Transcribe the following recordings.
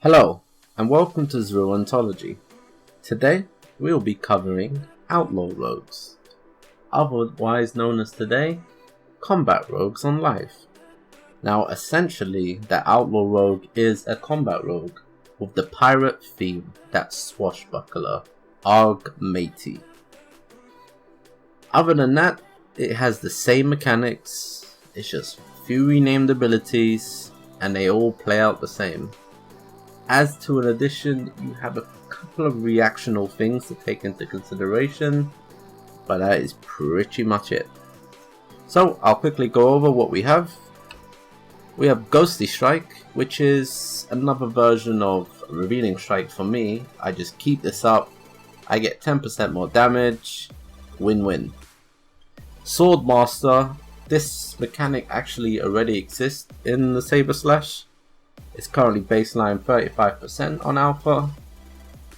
Hello, and welcome to Azril Ontology. Today, we will be covering Outlaw Rogues, otherwise known as today, Combat Rogues on Life. Now, essentially, the Outlaw Rogue is a combat rogue with the pirate theme, that swashbuckler, Arg Matey. Other than that, it has the same mechanics, it's just a few renamed abilities, and they all play out the same. As to an addition, you have a couple of reactional things to take into consideration, but that is pretty much it. So I'll quickly go over what we have. We have Ghostly Strike, which is another version of Revealing Strike for me. I just keep this up, I get 10% more damage, win-win. Sword Master, this mechanic actually already exists in the Saber Slash. It's currently baseline 35% on alpha.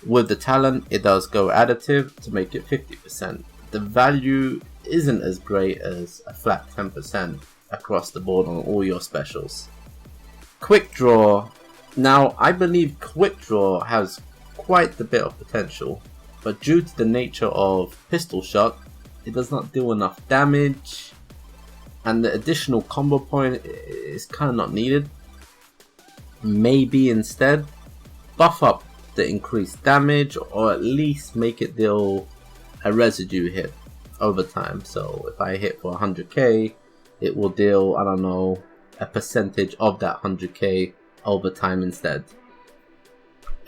With the talent, it does go additive to make it 50%. The value isn't as great as a flat 10% across the board on all your specials. Quick Draw. Now, I believe Quick Draw has quite a bit of potential, but due to the nature of Pistol Shot, it does not deal enough damage, and the additional combo point is kind of not needed. Maybe instead buff up the increased damage, or at least make it deal a residue hit over time. So if I hit for 100k, it will deal, I don't know, a percentage of that 100k over time instead.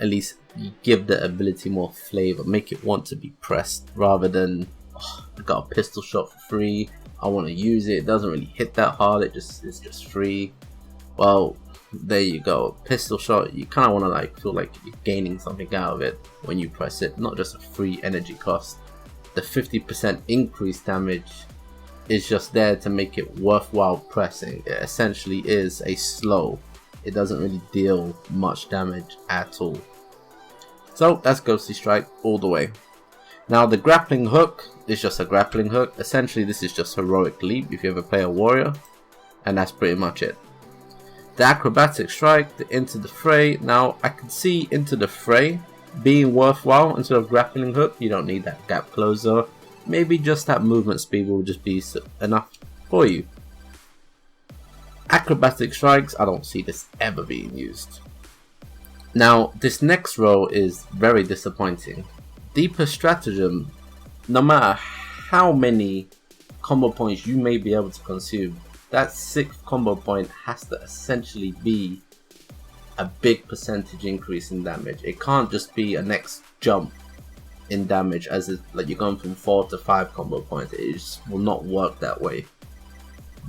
At least give the ability more flavor, make it want to be pressed rather than, oh, I got a pistol shot for free, I want to use it, it doesn't really hit that hard, it's just free. Well, there you go. Pistol Shot, you kind of want to feel like you're gaining something out of it when you press it, not just a free energy cost. The 50% increased damage is just there to make it worthwhile pressing. It essentially is a slow. It doesn't really deal much damage at all. So that's Ghostly Strike all the way. Now the Grappling Hook is just a grappling hook. Essentially this is just Heroic Leap if you ever play a warrior, and that's pretty much it. The Acrobatic Strike, the Into the Fray. Now, I can see Into the Fray being worthwhile instead of Grappling Hook. You don't need that gap closer. Maybe just that movement speed will just be enough for you. Acrobatic Strikes, I don't see this ever being used. Now, this next row is very disappointing. Deeper Stratagem, no matter how many combo points you may be able to consume, that 6th combo point has to essentially be a big percentage increase in damage. It can't just be a next jump in damage as it's like you're going from 4 to 5 combo points. It just will not work that way.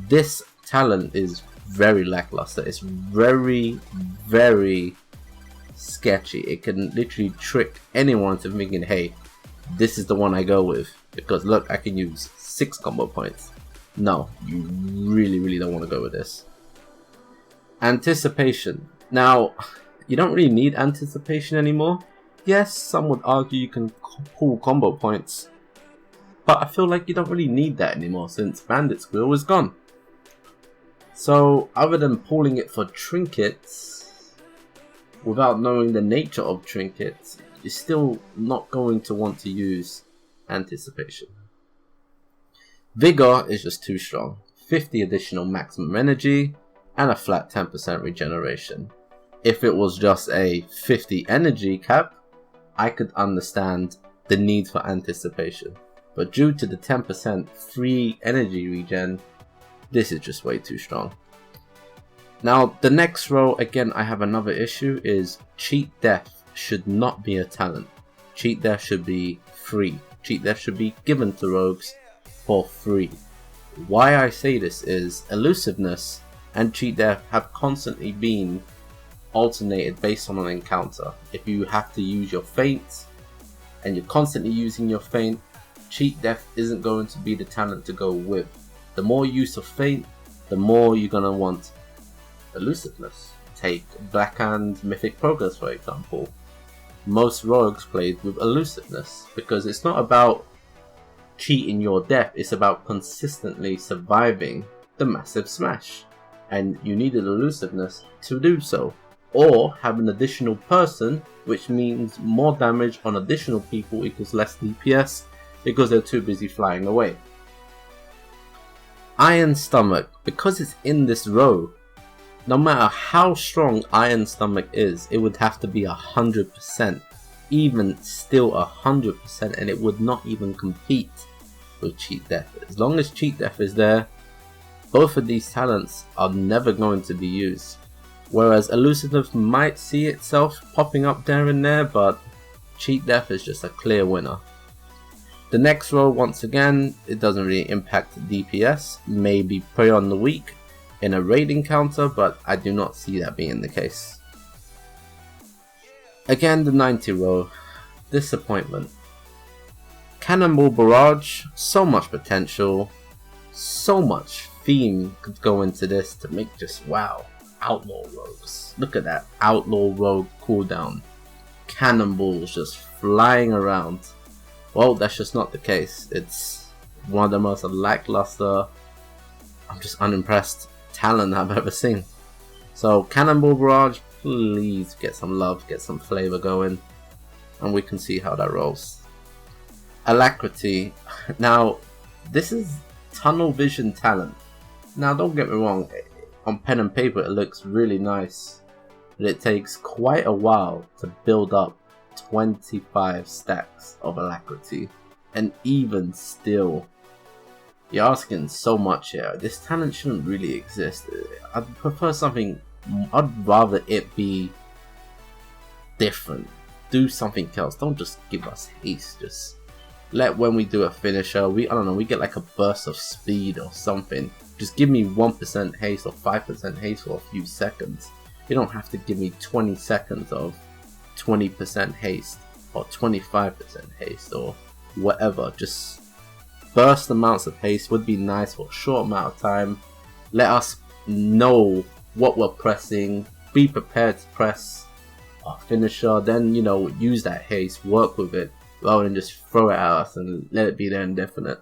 This talent is very lackluster. It's very, very sketchy. It can literally trick anyone to thinking, hey, this is the one I go with, because look, I can use 6 combo points. No, you really don't want to go with this. Anticipation. Now, you don't really need anticipation anymore. Yes, some would argue you can pull combo points, but I feel like you don't really need that anymore since Bandit Squirrel is gone. So, other than pulling it for trinkets, without knowing the nature of trinkets, you're still not going to want to use anticipation. Vigor is just too strong. 50 additional maximum energy and a flat 10% regeneration. If it was just a 50 energy cap, I could understand the need for anticipation. But due to the 10% free energy regen, this is just way too strong. Now the next row, again I have another issue, is Cheat Death should not be a talent. Cheat Death should be free. Cheat Death should be given to rogues for free. Why I say this is Elusiveness and Cheat Death have constantly been alternated based on an encounter. If you have to use your feint and you're constantly using your feint, Cheat Death isn't going to be the talent to go with. The more use of feint, the more you're going to want Elusiveness. Take Blackhand Mythic Progress for example. Most rogues played with Elusiveness because it's not about cheating your death, it's about consistently surviving the massive smash, and you needed Elusiveness to do so. or have an additional person, which means more damage on additional people equals less DPS because they're too busy flying away. Iron Stomach, because it's in this row, no matter how strong Iron Stomach is, it would have to be 100%, even still 100%, and it would not even compete with Cheat Death. As long as Cheat Death is there, both of these talents are never going to be used. Whereas Elusiveness might see itself popping up there and there, but Cheat Death is just a clear winner. The next row, once again, it doesn't really impact DPS, maybe Prey on the Weak in a raid encounter, but I do not see that being the case. Again, the 90 row, disappointment. Cannonball Barrage, so much potential, so much theme could go into this to make just wow. Outlaw Rogues, look at that Outlaw Rogue cooldown, cannonballs just flying around. Well, that's just not the case. It's one of the most lackluster, I'm just unimpressed talent I've ever seen. So Cannonball Barrage, please get some love, get some flavor going, and we can see how that rolls. Alacrity. Now, this is tunnel vision talent. Now, don't get me wrong, on pen and paper it looks really nice, but it takes quite a while to build up 25 stacks of Alacrity, and even still, you're asking so much here. This talent shouldn't really exist. I'd prefer something, I'd rather it be different. Do something else, don't just give us haste. Just let when we do a finisher, I don't know, we get like a burst of speed or something. Just give me 1% haste or 5% haste for a few seconds. You don't have to give me 20 seconds of 20% haste or 25% haste or whatever. Just burst amounts of haste would be nice for a short amount of time. Let us know what we're pressing, be prepared to press our finisher, then, you know, use that haste, work with it, rather than just throw it at us and let it be there indefinite.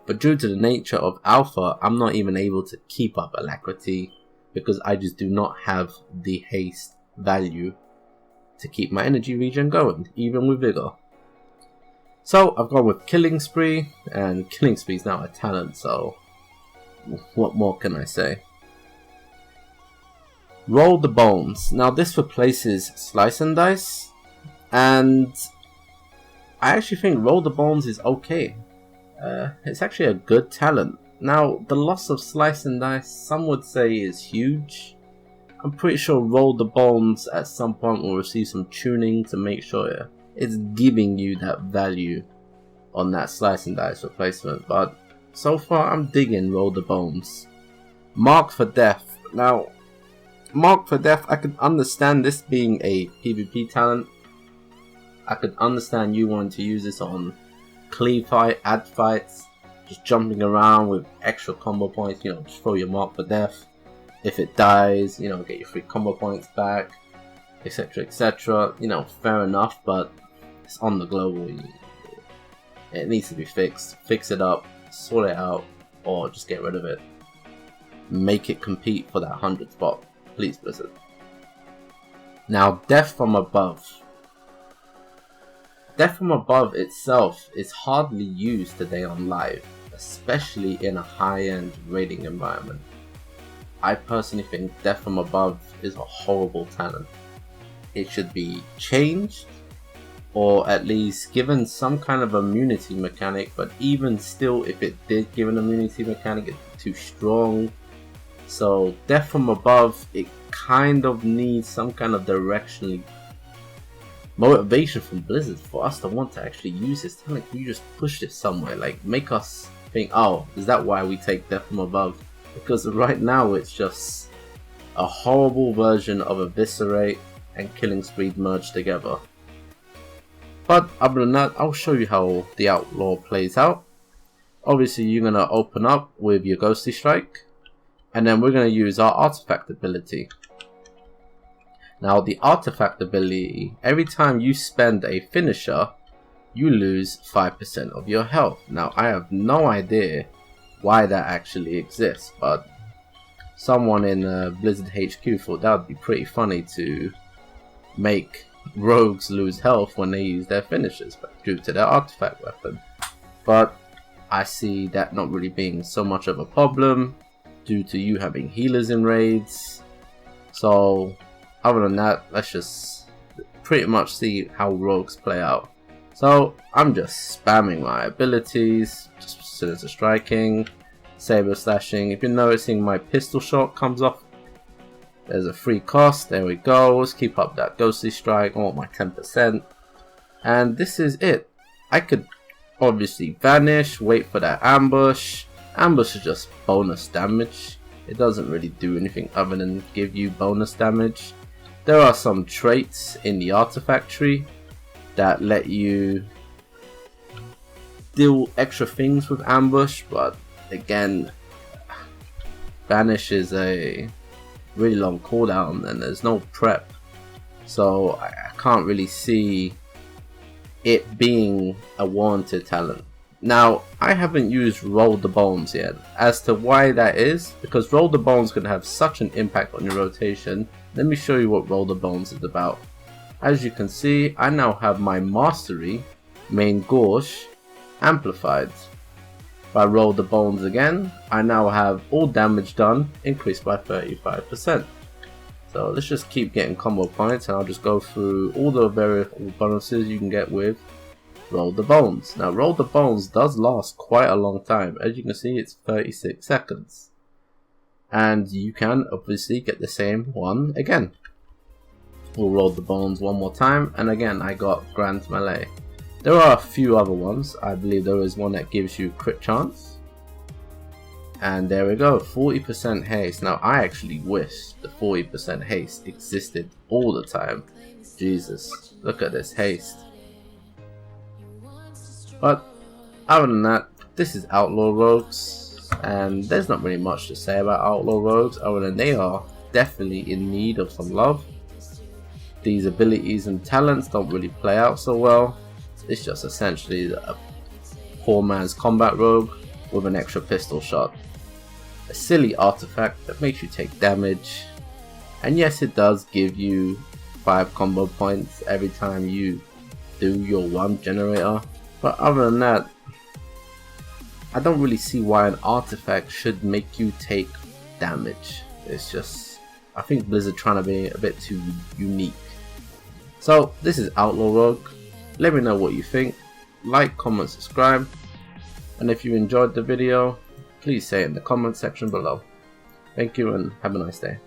But due to the nature of Alpha, I'm not even able to keep up Alacrity because I just do not have the haste value to keep my energy regen going, even with Vigor. So I've gone with Killing Spree, and Killing Spree is now a talent, so what more can I say? Roll the Bones. Now this replaces Slice and Dice, and I actually think Roll the Bones is okay. It's actually a good talent. Now, the loss of Slice and Dice, some would say, is huge. I'm pretty sure Roll the Bones at some point will receive some tuning to make sure it's giving you that value on that Slice and Dice replacement. But so far, I'm digging Roll the Bones. Mark for Death. Now, Mark for Death, I can understand this being a PvP talent. I could understand you wanting to use this on cleave fight, ad fights, just jumping around with extra combo points, you know, just throw your Mark for Death. If it dies, you know, get your free combo points back, etc, etc. You know, fair enough, but it's on the global. It needs to be fixed. Fix it up, sort it out, or just get rid of it. Make it compete for that 100 spot, please, Blizzard. Now, Death from Above. Death from Above itself is hardly used today on live, especially in a high-end raiding environment. I personally think Death from Above is a horrible talent. It should be changed, or at least given some kind of immunity mechanic, but even still, if it did give an immunity mechanic, it's too strong. So Death from Above, it kind of needs some kind of directionally motivation from Blizzard for us to want to actually use this talent. Can you just push this somewhere? Like, make us think, oh, is that why we take Death from Above? Because right now it's just a horrible version of Eviscerate and Killing Spree merged together. But other than that, I'll show you how the Outlaw plays out. Obviously, you're going to open up with your Ghostly Strike, and then we're going to use our Artifact ability. Now, the Artifact ability, every time you spend a finisher, you lose 5% of your health. Now, I have no idea why that actually exists, but someone in Blizzard HQ thought that would be pretty funny to make rogues lose health when they use their finishers, but due to their artifact weapon. But I see that not really being so much of a problem due to you having healers in raids. So other than that, let's just pretty much see how rogues play out. So I'm just spamming my abilities, just sinister striking, saber slashing. If you're noticing, my pistol shot comes off. There's a free cost. There we go. Let's keep up that ghostly strike. I want my 10%. And this is it. I could obviously vanish, wait for that ambush. Ambush is just bonus damage. It doesn't really do anything other than give you bonus damage. There are some traits in the artifact tree that let you deal extra things with ambush, but again, vanish is a really long cooldown and there's no prep, so I can't really see it being a warranted talent. Now, I haven't used Roll the Bones yet. As to why that is, because Roll the Bones can have such an impact on your rotation. Let me show you what Roll the Bones is about. As you can see, I now have my Mastery, Main Gauche, amplified. If I roll the bones again, I now have all damage done increased by 35%. So let's just keep getting combo points, and I'll just go through all the various bonuses you can get with Roll the Bones. Now, Roll the Bones does last quite a long time. As you can see, it's 36 seconds. And you can obviously get the same one again. We'll roll the bones one more time, and again I got Grand Melee. There are a few other ones. I believe there is one that gives you crit chance. And there we go, 40% haste. Now I actually wish the 40% haste existed all the time. Jesus, look at this haste. But other than that, this is Outlaw Rogues, and there's not really much to say about Outlaw Rogues other than they are definitely in need of some love. These abilities and talents don't really play out so well. It's just essentially a poor man's combat rogue with an extra pistol shot. A silly artifact that makes you take damage, and yes, it does give you 5 combo points every time you do your one generator, but other than that, I don't really see why an artifact should make you take damage. It's just, I think Blizzard trying to be a bit too unique. So this is Outlaw Rogue. Let me know what you think. Like, comment, subscribe, and if you enjoyed the video, please say it in the comment section below. Thank you and have a nice day.